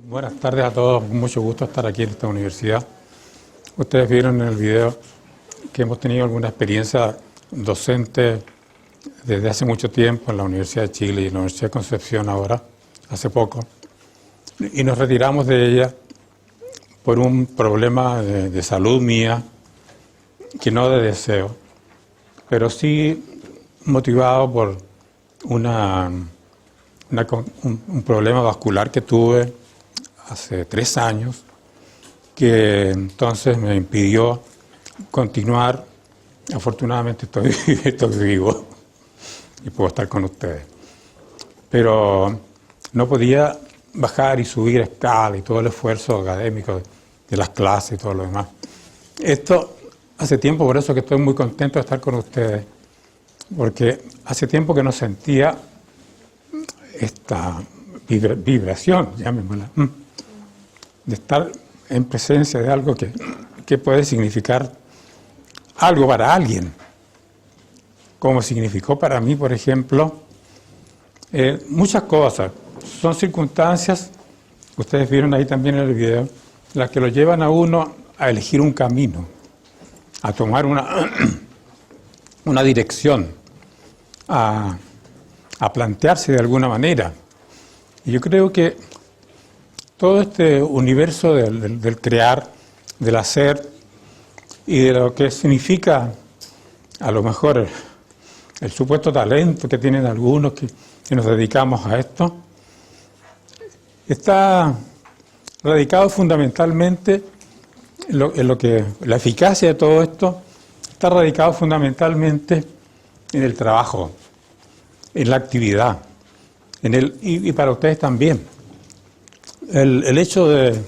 Buenas tardes a todos, mucho gusto estar aquí en esta universidad. Ustedes vieron en el video que hemos tenido alguna experiencia docente desde hace mucho tiempo en la Universidad de Chile y en la Universidad de Concepción ahora, hace poco, y nos retiramos de ella por un problema de salud mía, que no de deseo, pero sí motivado por un problema vascular que tuve hace 3 años, que entonces me impidió continuar. Afortunadamente estoy vivo y puedo estar con ustedes. Pero no podía bajar y subir escala y todo el esfuerzo académico de las clases y todo lo demás. Esto hace tiempo, por eso que estoy muy contento de estar con ustedes, porque hace tiempo que no sentía esta vibración, llamémosla, de estar en presencia de algo que puede significar algo para alguien, como significó para mí, por ejemplo, muchas cosas. Son circunstancias, ustedes vieron ahí también en el video, las que lo llevan a uno a elegir un camino, a tomar una dirección, a plantearse de alguna manera. Y yo creo que todo este universo del crear, del hacer y de lo que significa a lo mejor el supuesto talento que tienen algunos que nos dedicamos a esto, está radicado fundamentalmente en lo que la eficacia de todo esto está radicado fundamentalmente en el trabajo, en la actividad, y para ustedes también. El hecho de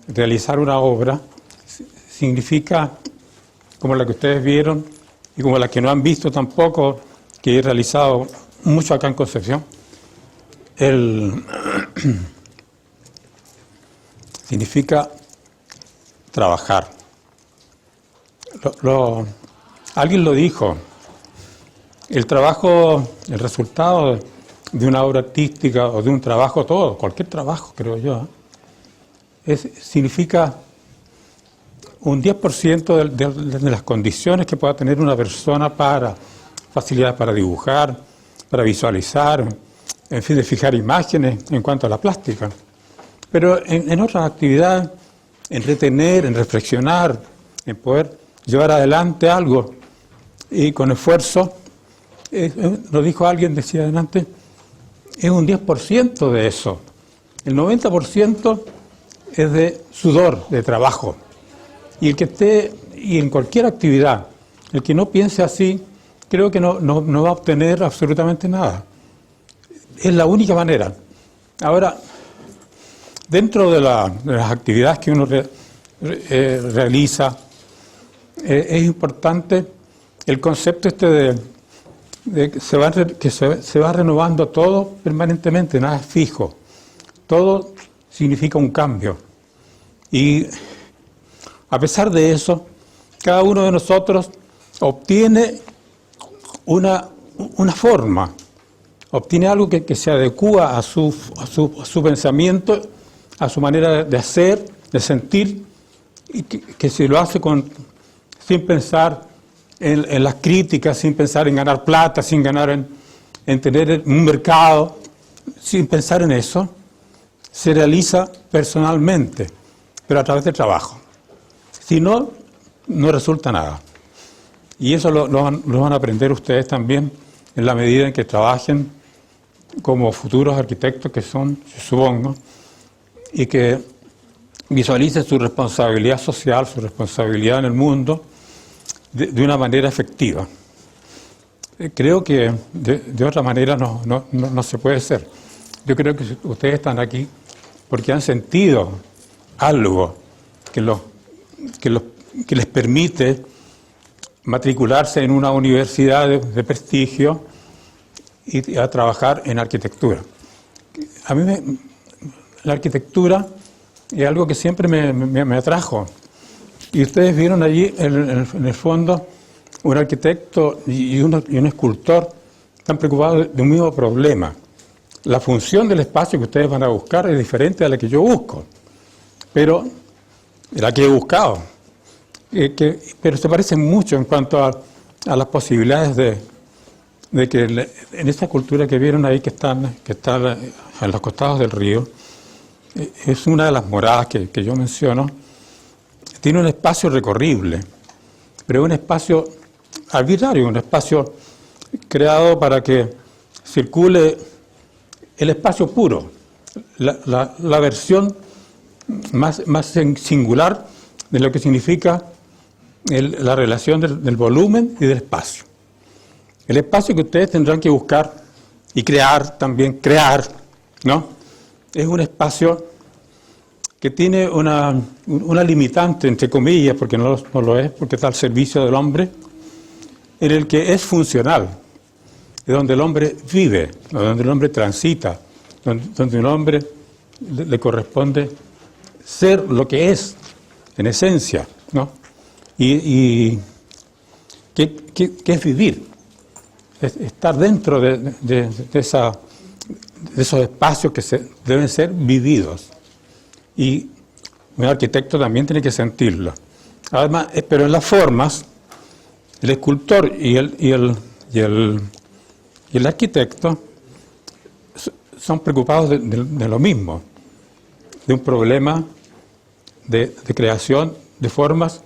realizar una obra significa, como la que ustedes vieron y como la que no han visto tampoco, que he realizado mucho acá en Concepción, significa trabajar. Alguien lo dijo, el trabajo, el resultado de una obra artística o de un trabajo, todo, cualquier trabajo, creo yo, significa un 10% de las condiciones que pueda tener una persona para facilidad para dibujar, para visualizar, en fin, de fijar imágenes en cuanto a la plástica. Pero en otras actividades, en retener, en reflexionar, en poder llevar adelante algo y con esfuerzo, lo dijo alguien, decía adelante, es un 10% de eso. El 90% es de sudor, de trabajo. Y el que esté, y en cualquier actividad, el que no piense así, creo que no va a obtener absolutamente nada. Es la única manera. Ahora, dentro de las actividades que uno realiza, es importante el concepto de que se va renovando todo permanentemente, nada es fijo. Todo significa un cambio. Y a pesar de eso, cada uno de nosotros obtiene una forma, obtiene algo que se adecúa a su pensamiento, a su manera de hacer, de sentir, y que se lo hace sin pensar en las críticas, sin pensar en ganar plata, sin ganar en tener un mercado, sin pensar en eso, se realiza personalmente, pero a través del trabajo. Si no, no resulta nada. Y eso lo van a aprender ustedes también en la medida en que trabajen como futuros arquitectos que son, supongo, y que visualicen su responsabilidad social, su responsabilidad en el mundo, de una manera efectiva. Creo que de otra manera no se puede ser. Yo creo que ustedes están aquí porque han sentido algo que les permite matricularse en una universidad de prestigio y a trabajar en arquitectura. A mí la arquitectura es algo que siempre me atrajo. Y ustedes vieron allí, en el fondo, un arquitecto y un escultor están preocupados de un mismo problema. la función del espacio que ustedes van a buscar es diferente a la que yo busco, pero la que he buscado. Pero se parece mucho en cuanto a las posibilidades de que en esa cultura que vieron ahí que está a los costados del río, es una de las moradas que yo menciono, tiene un espacio recorrible, pero es un espacio arbitrario, un espacio creado para que circule el espacio puro, la versión más singular de lo que significa la relación del volumen y del espacio. El espacio que ustedes tendrán que buscar y crear, ¿no? Es un espacio que tiene una limitante, entre comillas, porque no lo es, porque está al servicio del hombre, en el que es funcional, es donde el hombre vive, donde el hombre transita, donde el hombre le corresponde ser lo que es, en esencia, ¿no? ¿Qué es vivir? Es estar dentro de esos espacios que deben ser vividos. Y un arquitecto también tiene que sentirlo. Además, pero en las formas, el escultor y el arquitecto son preocupados de lo mismo, de un problema de creación de formas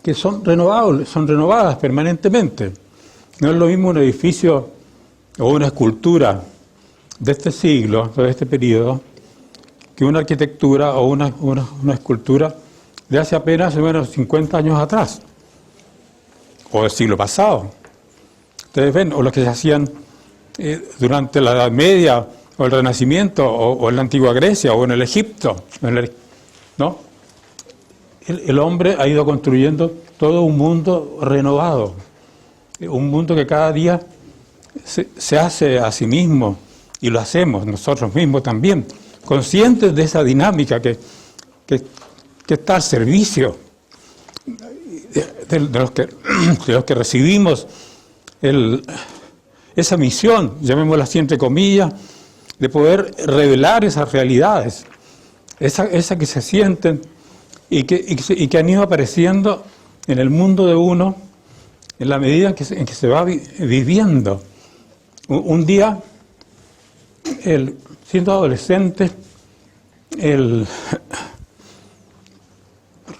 que son renovadas permanentemente. No es lo mismo un edificio o una escultura de este siglo, de este periodo, que una arquitectura o una escultura de hace apenas menos 50 años atrás, o del siglo pasado. Ustedes ven, o los que se hacían durante la Edad Media, o el Renacimiento, o en la antigua Grecia, o en el Egipto, ¿no? El hombre ha ido construyendo todo un mundo renovado, un mundo que cada día se hace a sí mismo, y lo hacemos nosotros mismos también, conscientes de esa dinámica que está al servicio de los que recibimos esa misión, llamémosla así entre comillas, de poder revelar esas realidades, esa que se sienten y que han ido apareciendo en el mundo de uno en la medida en que se va viviendo. Un día, siendo adolescente,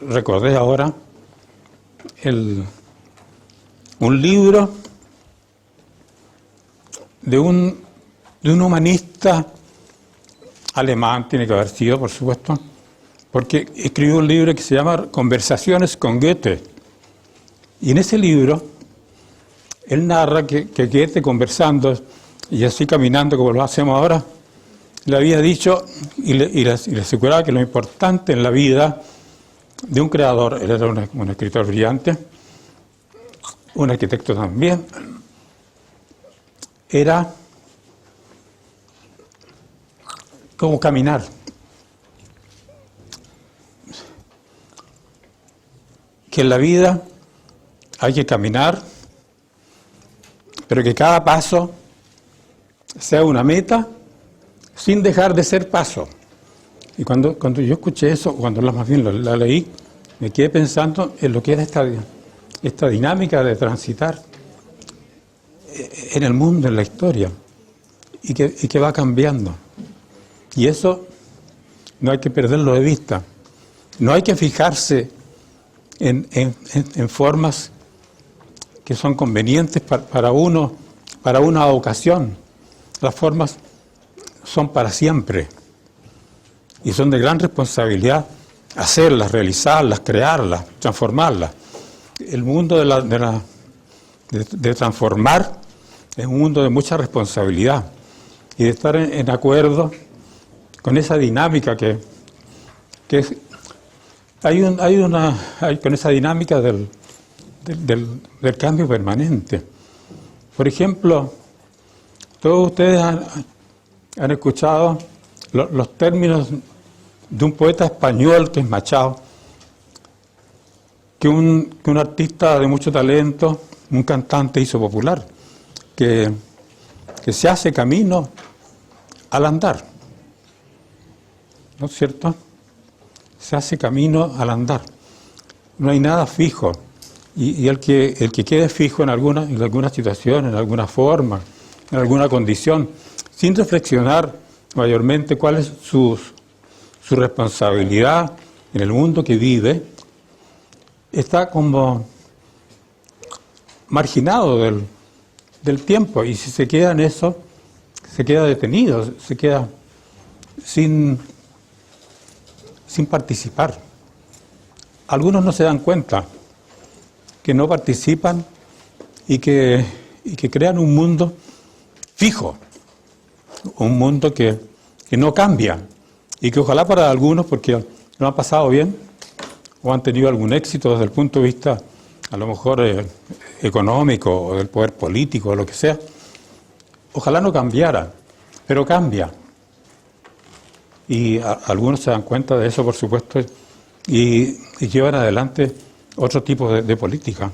recordé ahora un libro de un humanista alemán, tiene que haber sido, por supuesto, porque escribió un libro que se llama Conversaciones con Goethe. Y en ese libro, él narra que Goethe, conversando y así caminando como lo hacemos ahora, le había dicho y le aseguraba que lo importante en la vida de un creador, él era un escritor brillante, un arquitecto también, era como caminar. Que en la vida hay que caminar, pero que cada paso sea una meta sin dejar de ser paso. Y cuando yo escuché eso, cuando más bien la leí, me quedé pensando en lo que era esta dinámica de transitar en el mundo, en la historia, y que va cambiando. Y eso no hay que perderlo de vista. No hay que fijarse en formas que son convenientes para una ocasión. Las formas son para siempre y son de gran responsabilidad hacerlas, realizarlas, crearlas, transformarlas. El mundo de transformar es un mundo de mucha responsabilidad y de estar en acuerdo con esa dinámica que hay con esa dinámica del cambio permanente. Por ejemplo, todos ustedes han escuchado los términos de un poeta español que es Machado, que un artista de mucho talento, un cantante hizo popular, que se hace camino al andar. ¿No es cierto? Se hace camino al andar. No hay nada fijo. Y el que quede fijo en alguna situación, en alguna forma, en alguna condición, sin reflexionar mayormente cuál es su responsabilidad en el mundo que vive, está como marginado del tiempo. Y si se queda en eso, se queda detenido, se queda sin participar. Algunos no se dan cuenta que no participan y que crean un mundo fijo, un mundo que no cambia y que ojalá para algunos, porque lo han pasado bien o han tenido algún éxito desde el punto de vista a lo mejor económico o del poder político o lo que sea, ojalá no cambiara, pero cambia. Y algunos se dan cuenta de eso, por supuesto, y llevan adelante otro tipo de política.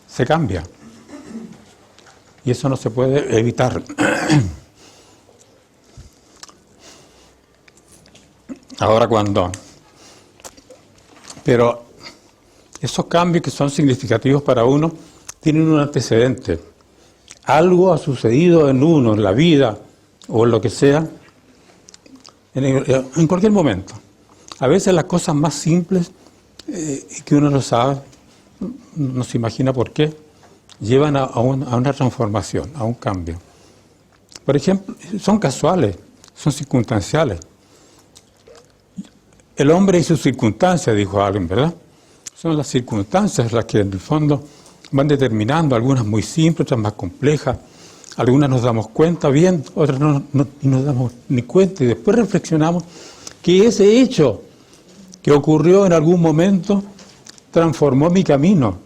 Se cambia. Y eso no se puede evitar. Ahora pero esos cambios que son significativos para uno tienen un antecedente. Algo ha sucedido en uno, en la vida o en lo que sea, en cualquier momento. A veces las cosas más simples, que uno no sabe, no se imagina por qué, llevan a una transformación, a un cambio. Por ejemplo, son casuales, son circunstanciales. El hombre y sus circunstancias, dijo alguien, ¿verdad? Son las circunstancias las que en el fondo van determinando, algunas muy simples, otras más complejas. Algunas nos damos cuenta bien, otras no nos damos ni cuenta y después reflexionamos que ese hecho que ocurrió en algún momento transformó mi camino,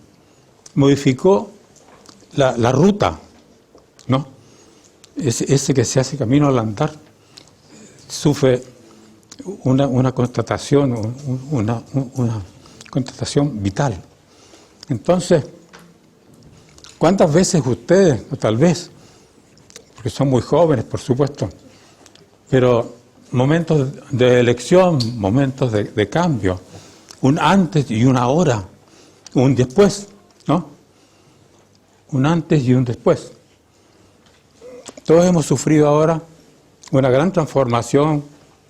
modificó la ruta, ¿no? Ese que se hace camino al andar sufre una constatación, una constatación vital. Entonces, ¿cuántas veces ustedes, o tal vez, porque son muy jóvenes, por supuesto, pero momentos de elección, momentos de cambio, un antes y una ahora, un después, ¿no? Un antes y un después. Todos hemos sufrido ahora una gran transformación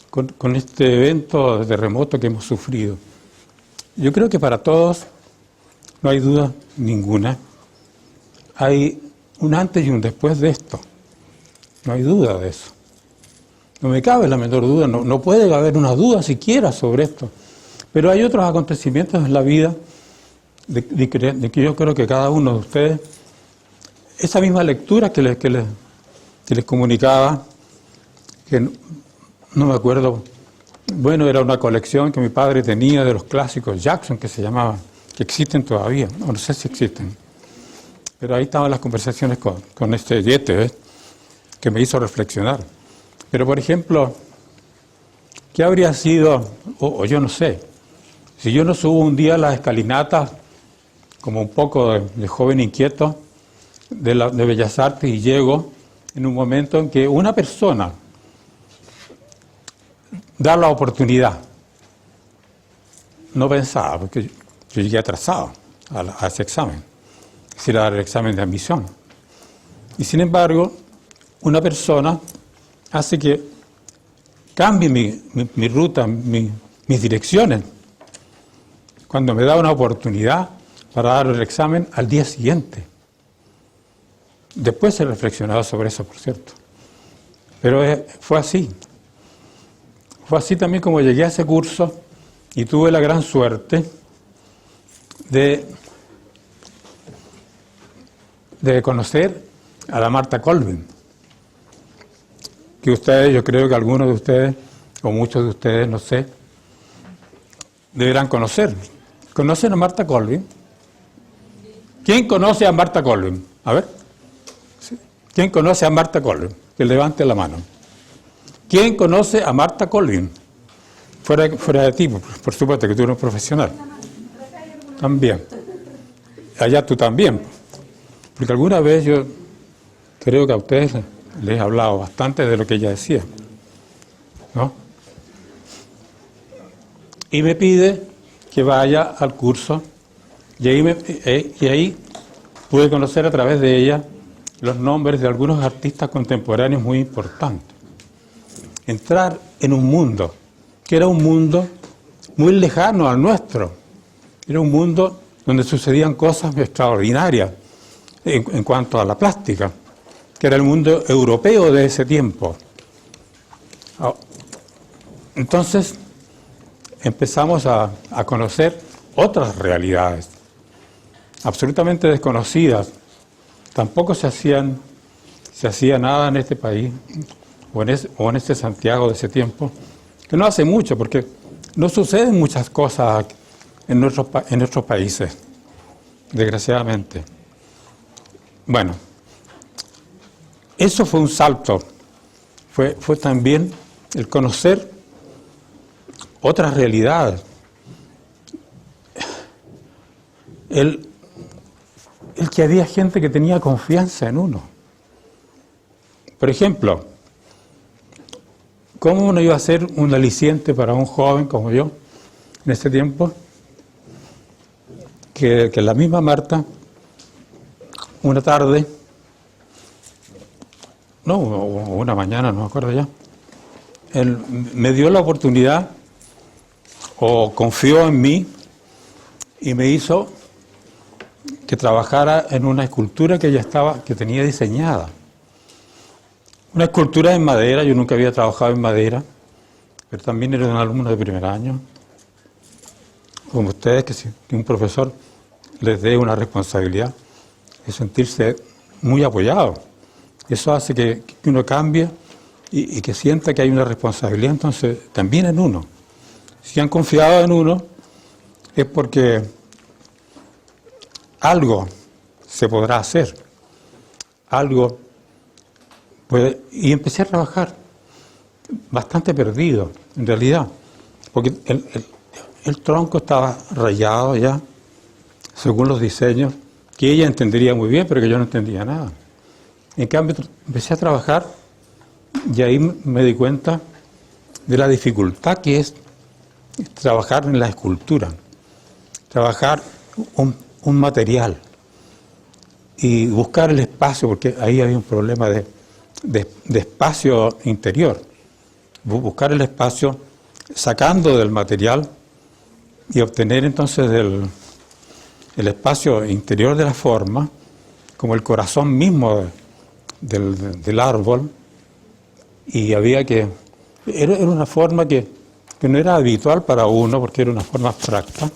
con este evento de terremoto que hemos sufrido. Yo creo que para todos, no hay duda ninguna, hay un antes y un después de esto. No hay duda de eso. No me cabe la menor duda, no puede haber una duda siquiera sobre esto. Pero hay otros acontecimientos en la vida de que yo creo que cada uno de ustedes, esa misma lectura que les comunicaba, que no me acuerdo, bueno, era una colección que mi padre tenía de los clásicos Jackson, que se llamaban, que existen todavía, no sé si existen. Pero ahí estaban las conversaciones con este Yete, que me hizo reflexionar. Pero, por ejemplo, ¿qué habría sido, o yo no sé, si yo no subo un día a las escalinatas, como un poco de joven inquieto, de Bellas Artes, y llego en un momento en que una persona da la oportunidad? No pensaba, porque yo llegué atrasado a ese examen, es ir a dar el examen de admisión. Y sin embargo, una persona hace que cambie mi ruta, mis direcciones, cuando me da una oportunidad para dar el examen al día siguiente. Después he reflexionado sobre eso, por cierto. Pero fue así. Fue así también como llegué a ese curso y tuve la gran suerte de conocer a la Marta Colvin, que ustedes, yo creo que algunos de ustedes, o muchos de ustedes, no sé, deberán conocer. ¿Conocen a Marta Colvin? ¿Quién conoce a Marta Colvin? A ver. ¿Quién conoce a Marta Colvin? Que levante la mano. ¿Quién conoce a Marta Colvin? Fuera de ti, por supuesto, que tú eres un profesional. También. Allá tú también. Porque alguna vez yo creo que a ustedes les he hablado bastante de lo que ella decía, ¿no? Y me pide que vaya al curso, y ahí pude conocer a través de ella los nombres de algunos artistas contemporáneos muy importantes. Entrar en un mundo que era un mundo muy lejano al nuestro, era un mundo donde sucedían cosas extraordinarias en cuanto a la plástica, que era el mundo europeo de ese tiempo. Entonces empezamos a conocer otras realidades, absolutamente desconocidas. Tampoco se hacía nada en este país, o en este Santiago de ese tiempo, que no hace mucho, porque no suceden muchas cosas en nuestros países, desgraciadamente. Bueno, eso fue un salto, fue también el conocer otras realidades, el que había gente que tenía confianza en uno. Por ejemplo, ¿cómo uno iba a ser un aliciente para un joven como yo en ese tiempo? Que la misma Marta, una tarde, no, una mañana, no me acuerdo ya, él me dio la oportunidad, o confió en mí, y me hizo que trabajara en una escultura que tenía diseñada. Una escultura en madera. Yo nunca había trabajado en madera, pero también era un alumno de primer año, como ustedes, que un profesor les dé una responsabilidad y sentirse muy apoyado. Eso hace que uno cambie y que sienta que hay una responsabilidad, entonces, también en uno. Si han confiado en uno, es porque algo se podrá hacer, algo puede. Y empecé a trabajar bastante perdido, en realidad, porque el tronco estaba rayado ya, según los diseños, que ella entendería muy bien, pero que yo no entendía nada. En cambio, empecé a trabajar y ahí me di cuenta de la dificultad que es trabajar en la escultura, trabajar un material y buscar el espacio, porque ahí había un problema de espacio interior. Buscar el espacio sacando del material y obtener entonces el espacio interior de la forma, como el corazón mismo del árbol, y había que. Era una forma que no era habitual para uno, porque era una forma abstracta,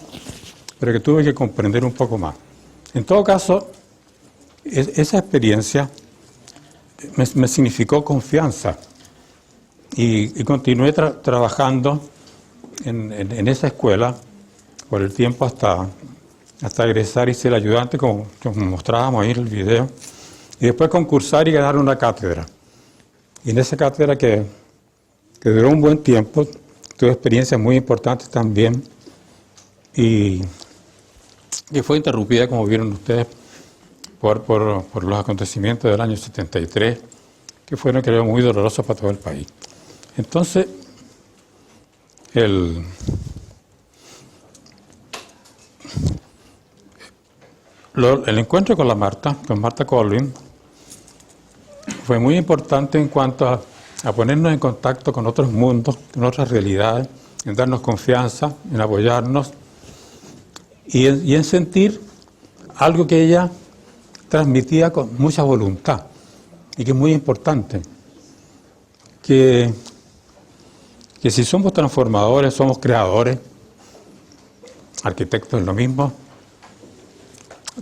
pero que tuve que comprender un poco más. En todo caso, esa experiencia me significó confianza, y continué trabajando en esa escuela por el tiempo hasta egresar y ser ayudante, como mostrábamos ahí en el video, y después concursar y ganar una cátedra. Y en esa cátedra que duró un buen tiempo, tuve experiencias muy importantes también, y fue interrumpida, como vieron ustedes, por los acontecimientos del año 73, que fueron, creo, muy dolorosos para todo el país. Entonces, el encuentro con Marta Colvin, fue muy importante en cuanto a ponernos en contacto con otros mundos, con otras realidades, en darnos confianza, en apoyarnos y en sentir algo que ella transmitía con mucha voluntad y que es muy importante, que si somos transformadores, somos creadores, arquitectos es lo mismo,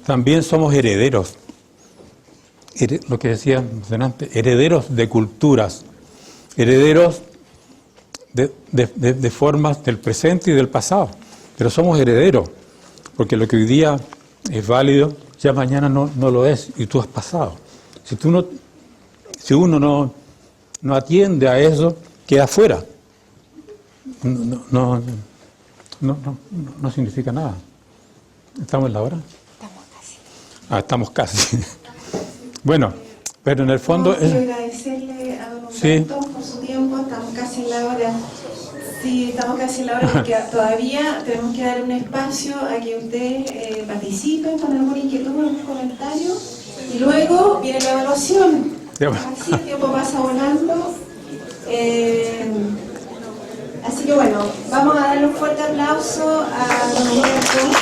también somos herederos, lo que decía antes, herederos de culturas, herederos de formas del presente y del pasado, pero somos herederos, porque lo que hoy día es válido, ya mañana no lo es, y tú has pasado. Si uno no atiende a eso, queda fuera. No significa nada. ¿Estamos en la hora? Estamos casi. Estamos casi. Bueno, pero en el fondo... Quiero agradecer expertos por su tiempo, estamos casi en la hora. Sí, estamos casi en la hora porque todavía tenemos que dar un espacio a que ustedes participen con alguna inquietud, algún comentario, y luego viene la evaluación. Así el tiempo pasa volando. Así que bueno, vamos a darle un fuerte aplauso a los expertos.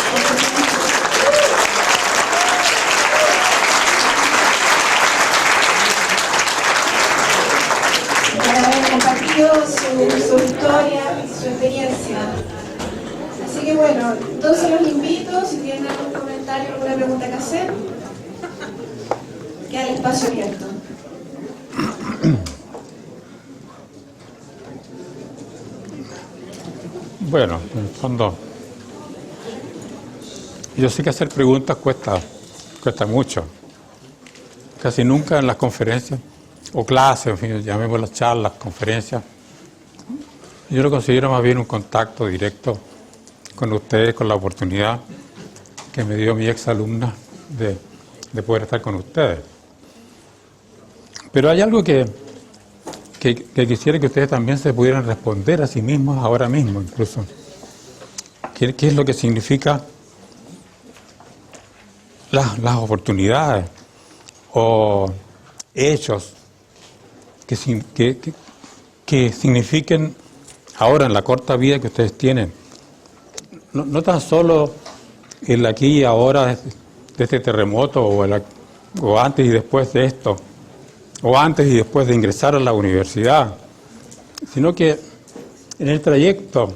Compartido su historia, su experiencia. Así que bueno, entonces los invito, si tienen algún comentario, alguna pregunta que hacer, queda el espacio abierto. Bueno, en el fondo, yo sé que hacer preguntas cuesta mucho. Casi nunca en las conferencias o clases, en fin, llamémoslas charlas, conferencias, yo lo considero más bien un contacto directo con ustedes, con la oportunidad que me dio mi ex alumna de poder estar con ustedes. Pero hay algo que quisiera que ustedes también se pudieran responder a sí mismos ahora mismo, incluso. ¿Qué es lo que significa las oportunidades o hechos que signifiquen ahora en la corta vida que ustedes tienen? No tan solo el aquí y ahora de este terremoto o antes y después de esto, o antes y después de ingresar a la universidad, sino que en el trayecto,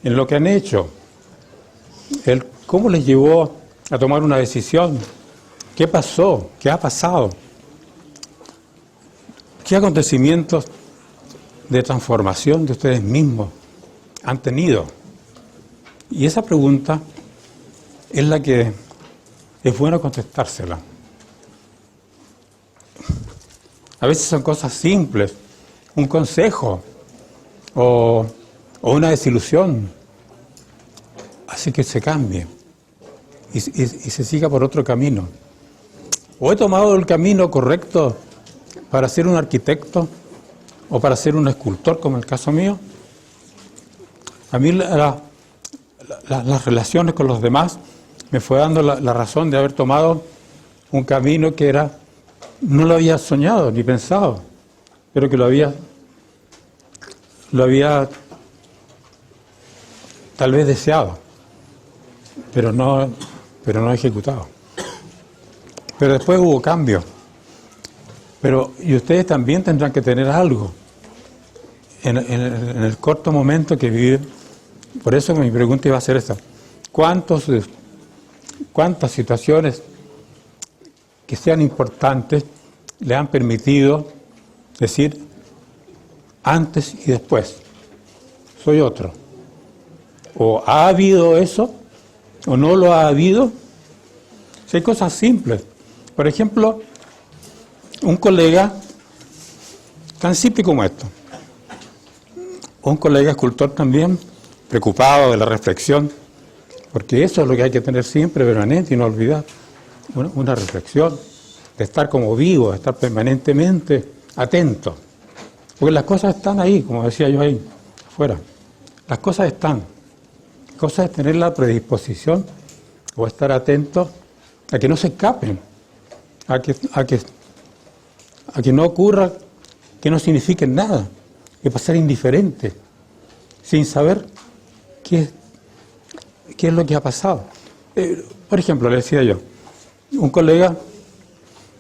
en lo que han hecho, cómo les llevó a tomar una decisión, qué pasó, qué ha pasado, qué acontecimientos de transformación de ustedes mismos han tenido. Y esa pregunta es la que es bueno contestársela. A veces son cosas simples, un consejo o una desilusión, así que se cambie y se siga por otro camino. O he tomado el camino correcto para ser un arquitecto o para ser un escultor, como el caso mío. A mí las relaciones con los demás me fue dando la razón de haber tomado un camino que no lo había soñado ni pensado, pero que lo había tal vez deseado, pero no ejecutado. Pero después hubo cambio. Y ustedes también tendrán que tener algo en el corto momento que viven. Por eso mi pregunta iba a ser esta: ¿cuántas situaciones que sean importantes le han permitido decir antes y después soy otro? ¿O ha habido eso o no lo ha habido? Si hay cosas simples. Por ejemplo, un colega tan simple como esto, un colega escultor también preocupado de la reflexión, porque eso es lo que hay que tener siempre permanente y no olvidar, una reflexión, de estar como vivo, de estar permanentemente atento, porque las cosas están ahí, como decía yo ahí afuera, las cosas están. La cosa es tener la predisposición o estar atento a que no se escapen, a que no ocurra, que no signifique nada, que pasar indiferente, sin saber qué es lo que ha pasado. Por ejemplo, le decía yo, un colega,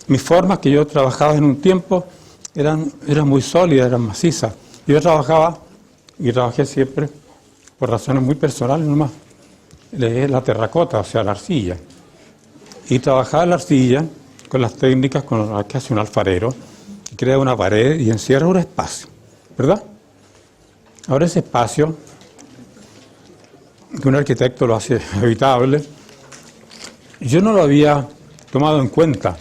mis formas que yo trabajaba en un tiempo eran muy sólidas, eran macizas. Yo trabajaba, y trabajé siempre, por razones muy personales nomás, la terracota, o sea, la arcilla. Y trabajaba la arcilla con las técnicas con las que hace un alfarero, que crea una pared y encierra un espacio, ¿verdad? Ahora ese espacio, que un arquitecto lo hace habitable, yo no lo había tomado en cuenta.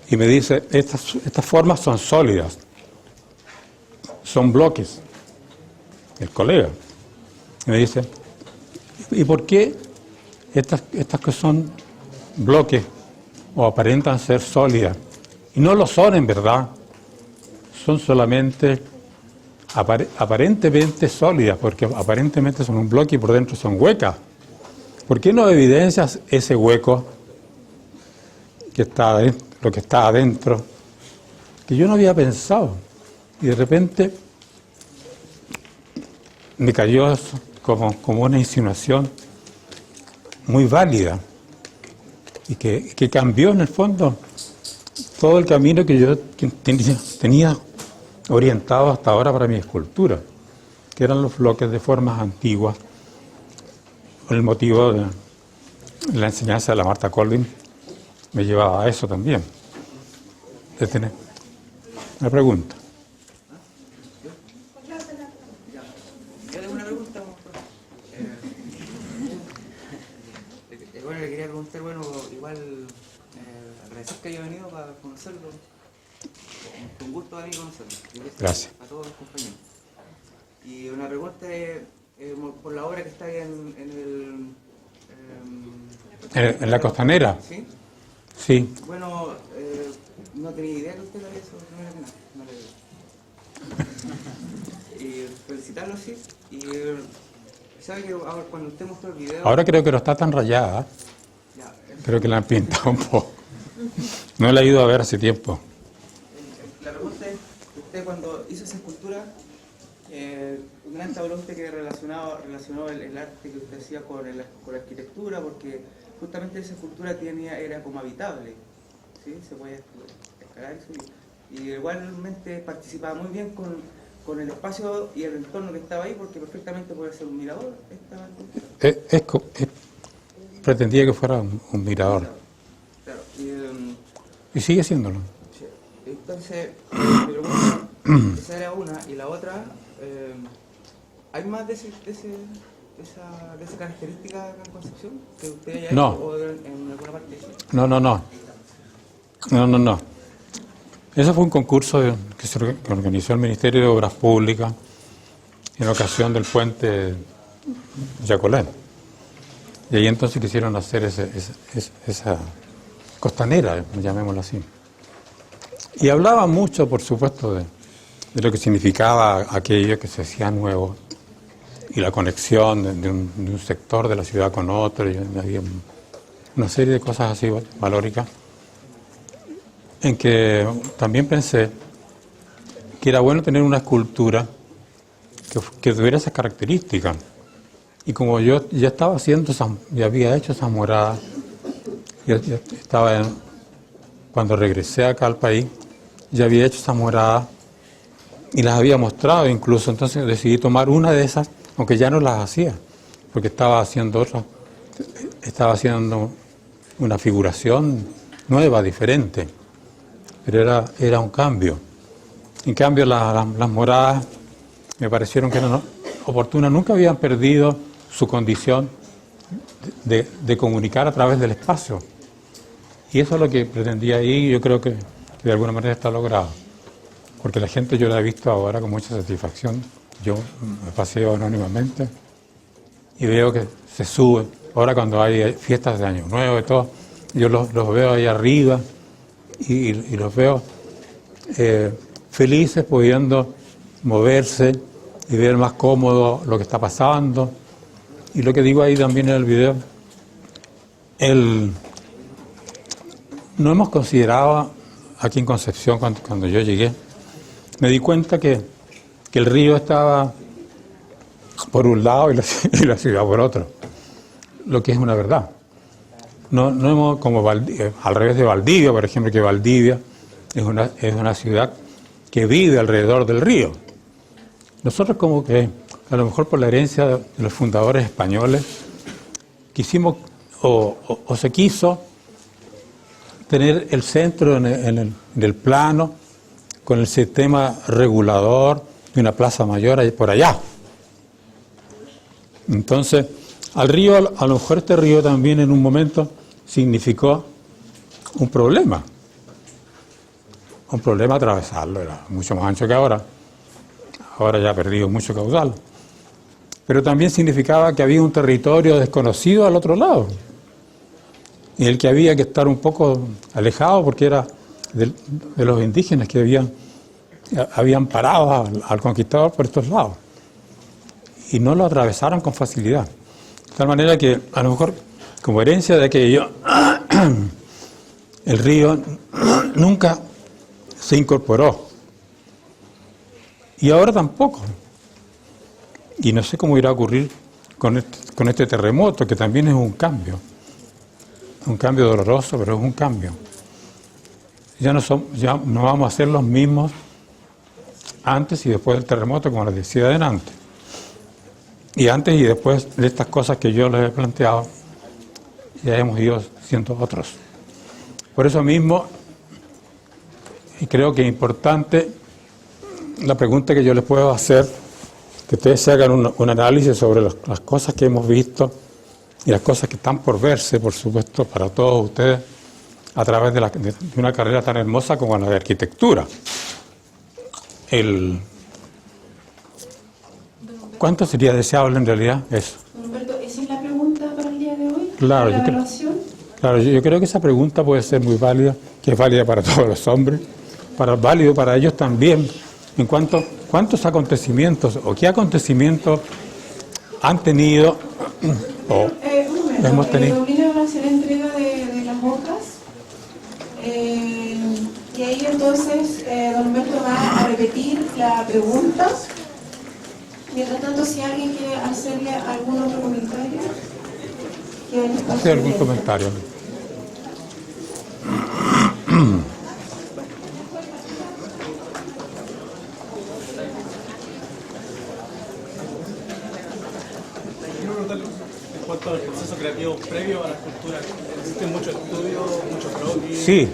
Y me dice, estas formas son sólidas, son bloques. El colega. Y me dice, ¿y por qué estas que son bloques o aparentan ser sólidas? Y no lo son en verdad. son solamente aparentemente sólidas, porque aparentemente son un bloque y por dentro son huecas. ¿Por qué no evidencias ese hueco que está adentro, lo que está adentro, que yo no había pensado? Y de repente me cayó eso como una insinuación muy válida y que cambió en el fondo todo el camino que yo tenía orientado hasta ahora para mi escultura, que eran los bloques de formas antiguas. El motivo de la enseñanza de la Martha Colvin me llevaba a eso también. De tener una pregunta. Yo tengo una pregunta. Bueno, le quería preguntar, bueno, igual agradecer que haya venido para conocerlo. Con gusto a mí conocerlo. Gracias. A todos los compañeros. Y una pregunta por la obra que está ahí ¿En la costanera? ¿Sí? Sí. Bueno, no tenía idea que usted la había hecho primero que nada. No le y felicitarlo, sí. Y sabe que ahora cuando usted mostró el video... Ahora creo que no está tan rayada. Ya, Creo que la han pintado un poco. No la he ido a ver hace tiempo. La pregunta es, usted cuando hizo esa escultura, un gran habló usted que relacionó el arte que usted hacía con la arquitectura, porque justamente esa escultura era como habitable, ¿sí? Se podía escalar y subir. Y igualmente participaba muy bien con el espacio y el entorno que estaba ahí, porque perfectamente puede ser un mirador. Pretendía que fuera un mirador. Claro. Y sigue siéndolo. Sí. Entonces, mi pregunta, esa era una, y la otra, ¿hay más de esa característica en Concepción que usted haya No. hecho o en alguna parte de Chile? No. Ese fue un concurso que organizó el Ministerio de Obras Públicas en ocasión del puente Yacolén. Y ahí entonces quisieron hacer esa costanera, llamémosla así. Y hablaba mucho, por supuesto, de lo que significaba aquello que se hacía nuevo y la conexión de un sector de la ciudad con otro. Y había una serie de cosas así valóricas, en que también pensé que era bueno tener una escultura que tuviera esas características. Y como yo ya estaba haciendo, ya había hecho esas moradas, cuando regresé acá al país, ya había hecho esas moradas y las había mostrado incluso, entonces decidí tomar una de esas, aunque ya no las hacía, porque estaba haciendo una figuración nueva, diferente, pero era un cambio. En cambio, las moradas me parecieron que eran oportunas, nunca habían perdido su condición de comunicar a través del espacio. Y eso es lo que pretendía ahí, y yo creo que de alguna manera está logrado. Porque la gente yo la he visto ahora con mucha satisfacción. Yo me paseo anónimamente y veo que se sube. Ahora cuando hay fiestas de Año Nuevo y todo, yo los veo ahí arriba y los veo felices, pudiendo moverse y ver más cómodo lo que está pasando. Y lo que digo ahí también en el video, no hemos considerado aquí en Concepción, cuando yo llegué, me di cuenta que el río estaba por un lado y la ciudad por otro, lo que es una verdad. No hemos, como al revés de Valdivia, por ejemplo, que Valdivia es una ciudad que vive alrededor del río. Nosotros como que, a lo mejor por la herencia de los fundadores españoles, quisimos o se quiso tener el centro en el plano, con el sistema regulador de una plaza mayor por allá. Entonces, al río, a lo mejor este río también en un momento significó un problema atravesarlo, era mucho más ancho que ahora ya ha perdido mucho caudal, pero también significaba que había un territorio desconocido al otro lado, y el que había que estar un poco alejado porque era de los indígenas que habían habían parado al conquistador por estos lados y no lo atravesaron con facilidad. De tal manera que, a lo mejor, como herencia de aquello, el río nunca se incorporó. Y ahora tampoco. Y no sé cómo irá a ocurrir con este terremoto, que también es un cambio. Un cambio doloroso, pero es un cambio. Ya no vamos a ser los mismos antes y después del terremoto, como les decía adelante. Y antes y después de estas cosas que yo les he planteado, ya hemos ido siendo otros. Por eso mismo, y creo que es importante la pregunta que yo les puedo hacer, que ustedes se hagan un análisis sobre las cosas que hemos visto y las cosas que están por verse, por supuesto, para todos ustedes, a través de una carrera tan hermosa como la de arquitectura. ¿Cuánto sería deseable en realidad eso? Humberto, ¿esa es la pregunta para el día de hoy? Claro, ¿La evaluación? yo creo que esa pregunta puede ser muy válida, que es válida para todos los hombres, válido para ellos también, en cuanto cuántos acontecimientos o qué acontecimientos han tenido o hemos tenido. Paulina va a hacer entrega de las hojas y ahí entonces don Humberto va a repetir la pregunta. Mientras tanto, si alguien quiere hacerle algún otro comentario, ¿hace algún comentario? En cuanto al proceso creativo previo a la escultura, ¿existe mucho estudio, mucho croquis? Sí.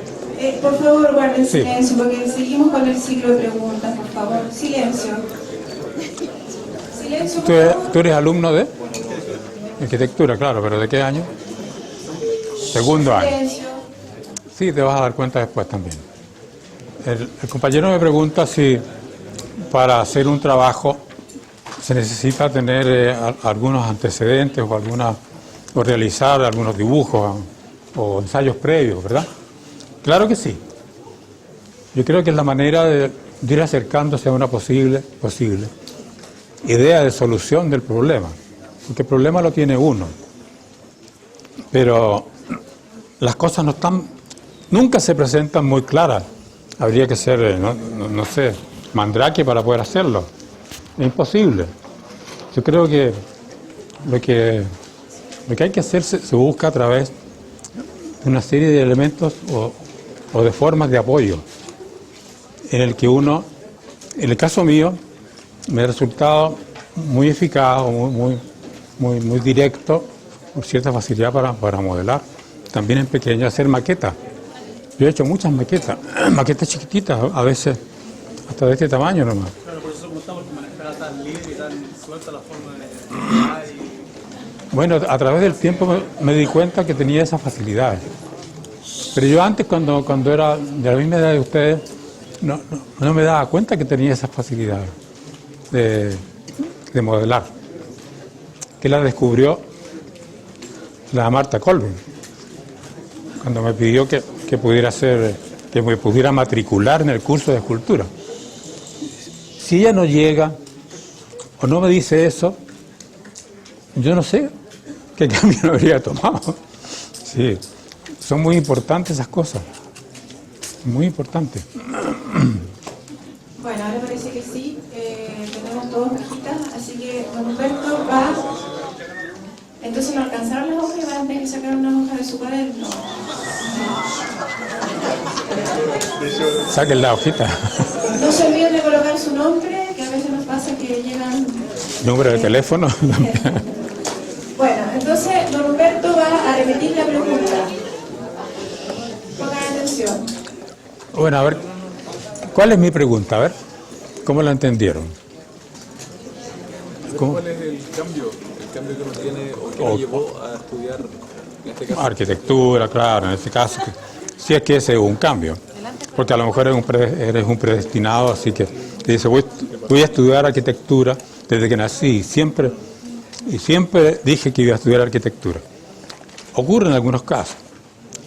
Por favor, guarden Sí. silencio, porque seguimos con el ciclo de preguntas, por favor. Silencio. Silencio, por favor. ¿Tú eres alumno de arquitectura, claro, pero ¿de qué año? Segundo año. Silencio. Sí, te vas a dar cuenta después también. El compañero me pregunta si para hacer un trabajo se necesita tener algunos antecedentes o realizar algunos dibujos o ensayos previos, ¿verdad? Claro que sí. Yo creo que es la manera de ir acercándose a una posible idea de solución del problema, porque el problema lo tiene uno, pero las cosas nunca se presentan muy claras. Habría que ser, no sé, mandrake para poder hacerlo. Es imposible. Yo creo que lo que hay que hacer se busca a través de una serie de elementos o de formas de apoyo, en el que uno, en el caso mío, me ha resultado muy eficaz o muy directo, con cierta facilidad para modelar. También en pequeño, hacer maquetas. Yo he hecho muchas maquetas chiquititas, a veces hasta de este tamaño nomás. Claro, por eso preguntaba, porque manejara tan libre y tan suelta la forma de... Bueno, a través del tiempo me di cuenta que tenía esas facilidades. Pero yo antes, cuando era de la misma edad de ustedes, no me daba cuenta que tenía esas facilidades de modelar, que la descubrió la Marta Colvin, cuando me pidió que me pudiera matricular en el curso de escultura. Si ella no llega o no me dice eso, yo no sé qué camino habría tomado. Sí, son muy importantes esas cosas, muy importantes. Bueno, ahora parece que sí, tenemos dos hojitas, así que don Humberto va... Entonces no alcanzaron las hojas y van a tener que sacar una hoja de su cuaderno. Saquen la hojita. No se olviden de colocar su nombre, que a veces nos pasa que llegan... Número de teléfono. Bueno, entonces don Humberto va a repetir la pregunta. Pongan atención. Bueno, a ver, ¿cuál es mi pregunta? A ver, ¿cómo la entendieron? ¿Cómo? ¿Cuál es el cambio que uno tiene o que lo llevó a estudiar, en este caso? Arquitectura, claro, en este caso, si es que ese es un cambio. Porque a lo mejor eres un predestinado, así que te dice, voy a estudiar arquitectura desde que nací, y siempre dije que iba a estudiar arquitectura. Ocurre en algunos casos,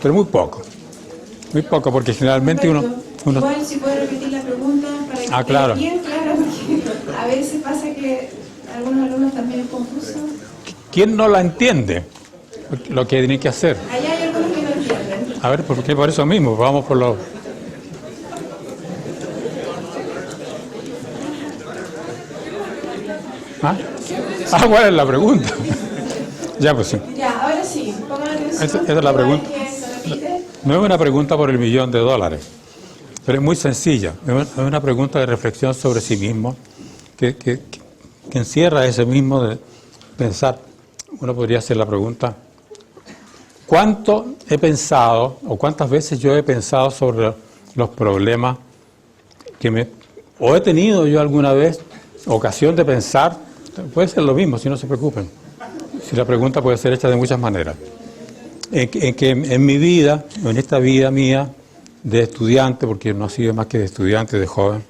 pero muy poco, porque generalmente uno... Igual si puede repetir la pregunta para Ah, claro. Bien claro, porque a veces pasa que algunos alumnos también es confuso. ¿Quién no la entiende? Lo que tiene que hacer. Allá hay algunos que no entienden. A ver, ¿por qué? Por eso mismo, vamos por lo... ¿Ah? ¿Cuál es la pregunta? Ya, pues sí. Ya, ahora sí, pongan atención. Esa es la pregunta. Que se repite. No es una pregunta por el $1.000.000, pero es muy sencilla. Es una pregunta de reflexión sobre sí mismo, que encierra ese mismo de pensar. Uno podría hacer la pregunta, ¿cuánto he pensado o cuántas veces yo he pensado sobre los problemas o he tenido yo alguna vez ocasión de pensar? Puede ser lo mismo, si no se preocupen. Si la pregunta puede ser hecha de muchas maneras. En que en mi vida, en esta vida mía de estudiante, porque no ha sido más que de estudiante, de joven,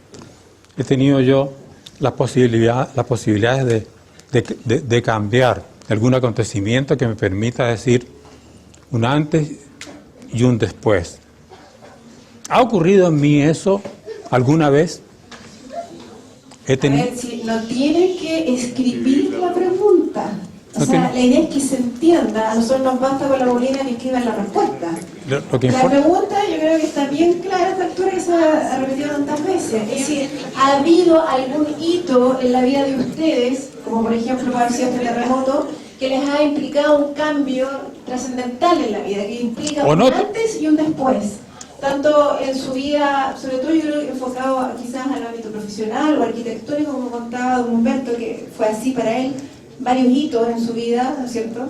he tenido yo las posibilidades de cambiar algún acontecimiento que me permita decir un antes y un después. ¿Ha ocurrido en mí eso alguna vez? A ver, si no tiene que escribir la pregunta. O sea, la idea es que se entienda. A nosotros nos basta con la bolina que escriban la respuesta. La pregunta yo creo que está bien clara a esta altura, que se ha repetido tantas veces. Es decir, ¿ha habido algún hito en la vida de ustedes, como por ejemplo puede haber sido este terremoto, que les ha implicado un cambio trascendental en la vida, que implica un antes y un después? Tanto en su vida, sobre todo yo creo que enfocado quizás al ámbito profesional o arquitectónico, como contaba don Humberto, que fue así para él, varios hitos en su vida, ¿no es cierto?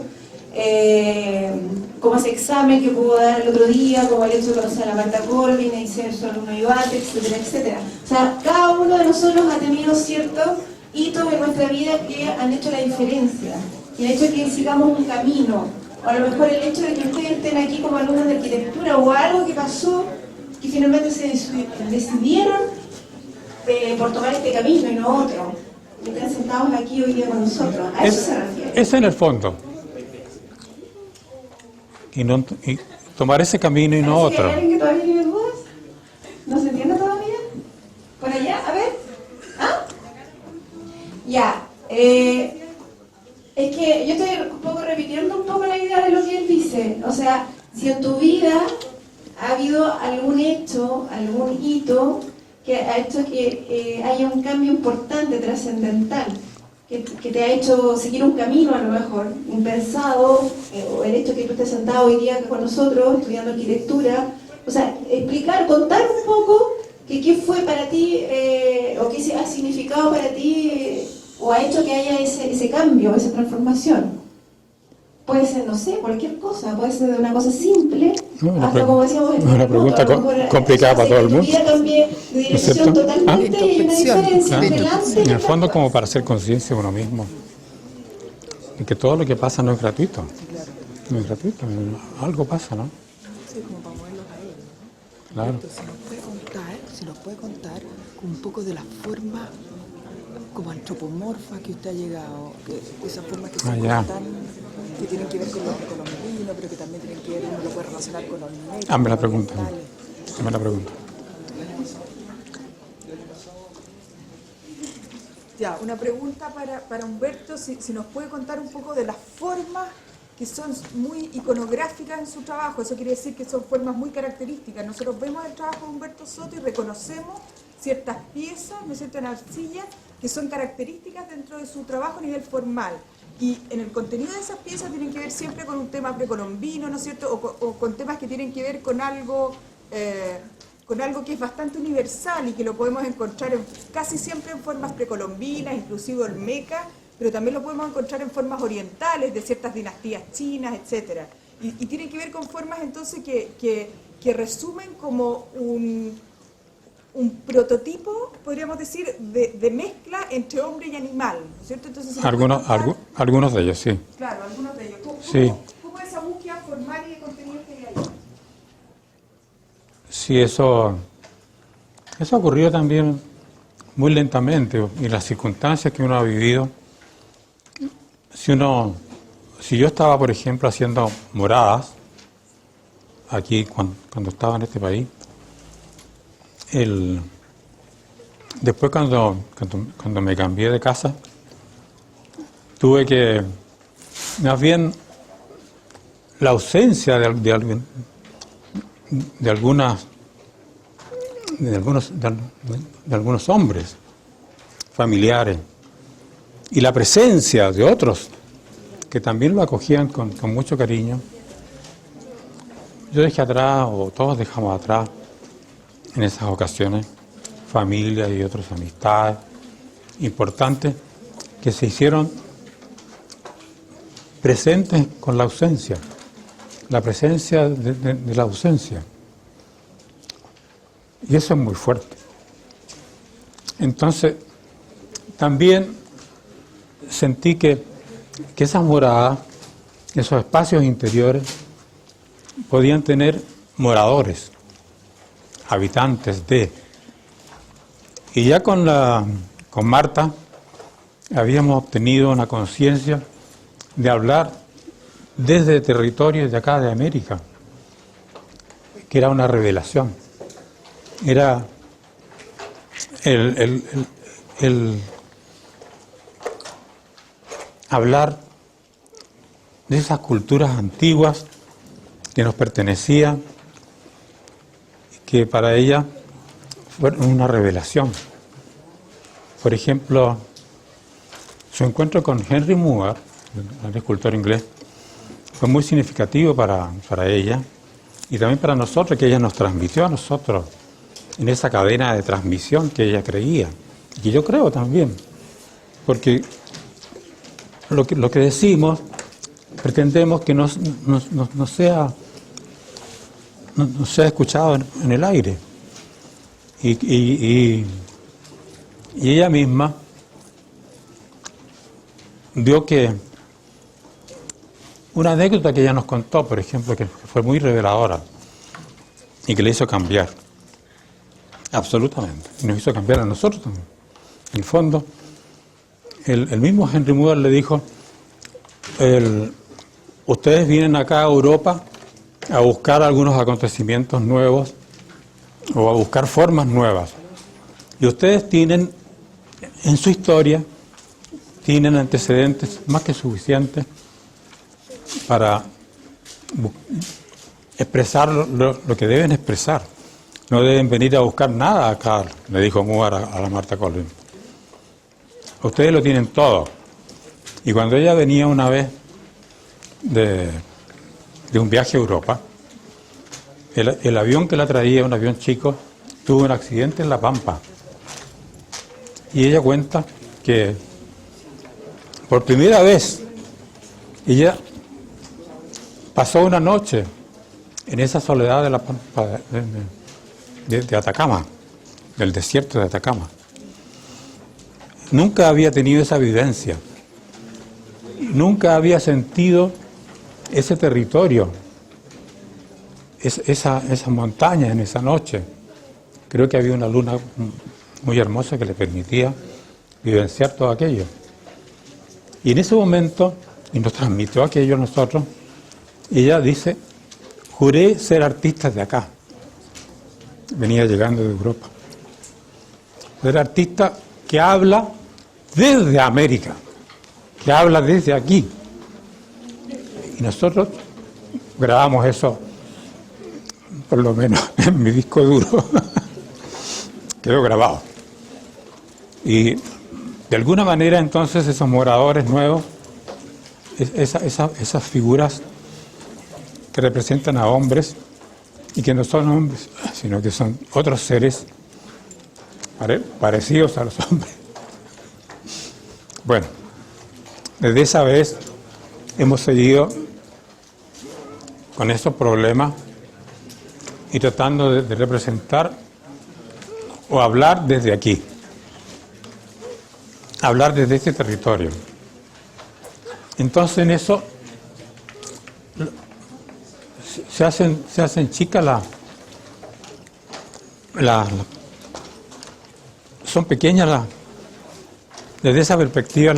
Como ese examen que pudo dar el otro día, como el hecho de conocer a la Marta Corbin y ser su alumno de IBATE, etcétera, etcétera. O sea, cada uno de nosotros ha tenido ciertos hitos en nuestra vida que han hecho la diferencia, y el hecho de que sigamos un camino, o a lo mejor el hecho de que ustedes estén aquí como alumnos de arquitectura, o algo que pasó, que finalmente se decidieron por tomar este camino y no otro, que están sentados aquí hoy día con nosotros. A eso se refiere. Es en el fondo. Y tomar ese camino y no otro. ¿Hay alguien que todavía tiene dudas? ¿No se entiende todavía? ¿Por allá? A ver. ¿Ah? Ya. Es que yo estoy un poco repitiendo un poco la idea de lo que él dice. O sea, si en tu vida ha habido algún hecho, algún hito que ha hecho que haya un cambio importante, trascendental, que te ha hecho seguir un camino a lo mejor impensado, o el hecho de que tú estés sentado hoy día con nosotros estudiando arquitectura, o sea, explicar, contar un poco que qué fue para ti, o qué ha significado para ti, o ha hecho que haya ese cambio, esa transformación. Puede ser, no sé, cualquier cosa, puede ser de una cosa simple, hasta como decíamos en una pregunta complicada para todo el mundo. Cambie de dirección totalmente, y hay una diferencia entre el antes y en el fondo, después. como para hacer conciencia de uno mismo, y que todo lo que pasa no es gratuito. No es gratuito, algo pasa, ¿no? Sí, como para moverlos a ellos, ¿no? Claro. Entonces, si nos puede contar un poco de la forma como antropomorfa que usted ha llegado, esas formas que son que tienen que ver con los precolombino, pero que también tienen que ver, uno lo puede relacionar con los negros. Hazme la pregunta. Hazme la pregunta. Ya, una pregunta para Humberto, si nos puede contar un poco de las formas que son muy iconográficas en su trabajo. Eso quiere decir que son formas muy características. Nosotros vemos el trabajo de Humberto Soto y reconocemos ciertas piezas, ¿no es cierto?, en arcilla, que son características dentro de su trabajo a nivel formal. Y en el contenido de esas piezas tienen que ver siempre con un tema precolombino, ¿no es cierto?, o con temas que tienen que ver con algo que es bastante universal y que lo podemos encontrar casi siempre en formas precolombinas, inclusive olmecas, pero también lo podemos encontrar en formas orientales de ciertas dinastías chinas, etc. Y tiene que ver con formas entonces que resumen como un prototipo, podríamos decir, de mezcla entre hombre y animal, ¿no es cierto? Entonces, algunos de ellos, sí. Claro, algunos de ellos. ¿Cómo es esa búsqueda formal y de contenido que hay ahí? Sí, eso ha ocurrido también muy lentamente, y las circunstancias que uno ha vivido. Si yo estaba, por ejemplo, haciendo moradas, aquí cuando estaba en este país, después cuando me cambié de casa, tuve que, más bien, la ausencia de algunos hombres familiares y la presencia de otros que también lo acogían con mucho cariño. Yo dejé atrás, o todos dejamos atrás en esas ocasiones, familia y otras amistades importantes que se hicieron presentes con la ausencia, la presencia de la ausencia. Y eso es muy fuerte. Entonces, también sentí que esas moradas, esos espacios interiores, podían tener moradores, habitantes de. Y ya con Marta habíamos obtenido una conciencia de hablar desde territorios de acá de América, que era una revelación. Era el hablar de esas culturas antiguas que nos pertenecían, que para ella fueron una revelación. Por ejemplo, su encuentro con Henry Moore, el escultor inglés, fue muy significativo para ella y también para nosotros, que ella nos transmitió a nosotros en esa cadena de transmisión que ella creía, y que yo creo también, porque lo que decimos pretendemos que no sea escuchado en el aire. Y ella misma vio que una anécdota que ella nos contó, por ejemplo, que fue muy reveladora y que le hizo cambiar, absolutamente, y nos hizo cambiar a nosotros también. En el fondo, el mismo Henry Moore le dijo, ustedes vienen acá a Europa a buscar algunos acontecimientos nuevos o a buscar formas nuevas. Y ustedes tienen, en su historia, tienen antecedentes más que suficientes para expresar lo que deben expresar. No deben venir a buscar nada acá, le dijo Moore a la Martha Collins. Ustedes lo tienen todo. Y cuando ella venía una vez de un viaje a Europa, el avión que la traía, un avión chico, tuvo un accidente en La Pampa. Y ella cuenta que por primera vez ella pasó una noche en esa soledad de La Pampa, de Atacama, del desierto de Atacama. Nunca había tenido esa vivencia, nunca había sentido ese territorio, esa montaña en esa noche. Creo que había una luna muy hermosa que le permitía vivenciar todo aquello. Y en ese momento, y nos transmitió aquello a nosotros, ella dice, juré ser artista de acá. Venía llegando de Europa. Ser artista que habla desde América, que habla desde aquí. Y nosotros grabamos eso, por lo menos en mi disco duro, quedó grabado. Y de alguna manera entonces esos moradores nuevos, esas figuras que representan a hombres y que no son hombres, sino que son otros seres parecidos a los hombres. Bueno, desde esa vez hemos seguido con esos problemas y tratando de representar o hablar desde aquí, hablar desde este territorio. Entonces en eso se hacen chicas son pequeñas desde esa perspectiva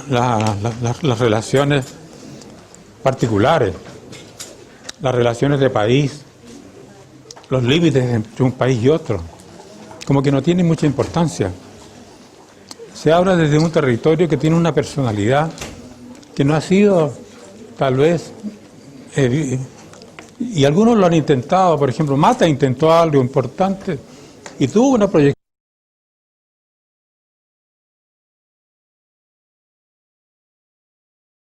las relaciones particulares, las relaciones de país, los límites entre un país y otro, como que no tiene mucha importancia. Se habla desde un territorio que tiene una personalidad que no ha sido, tal vez, y algunos lo han intentado. Por ejemplo, Mata intentó algo importante y tuvo una proyección.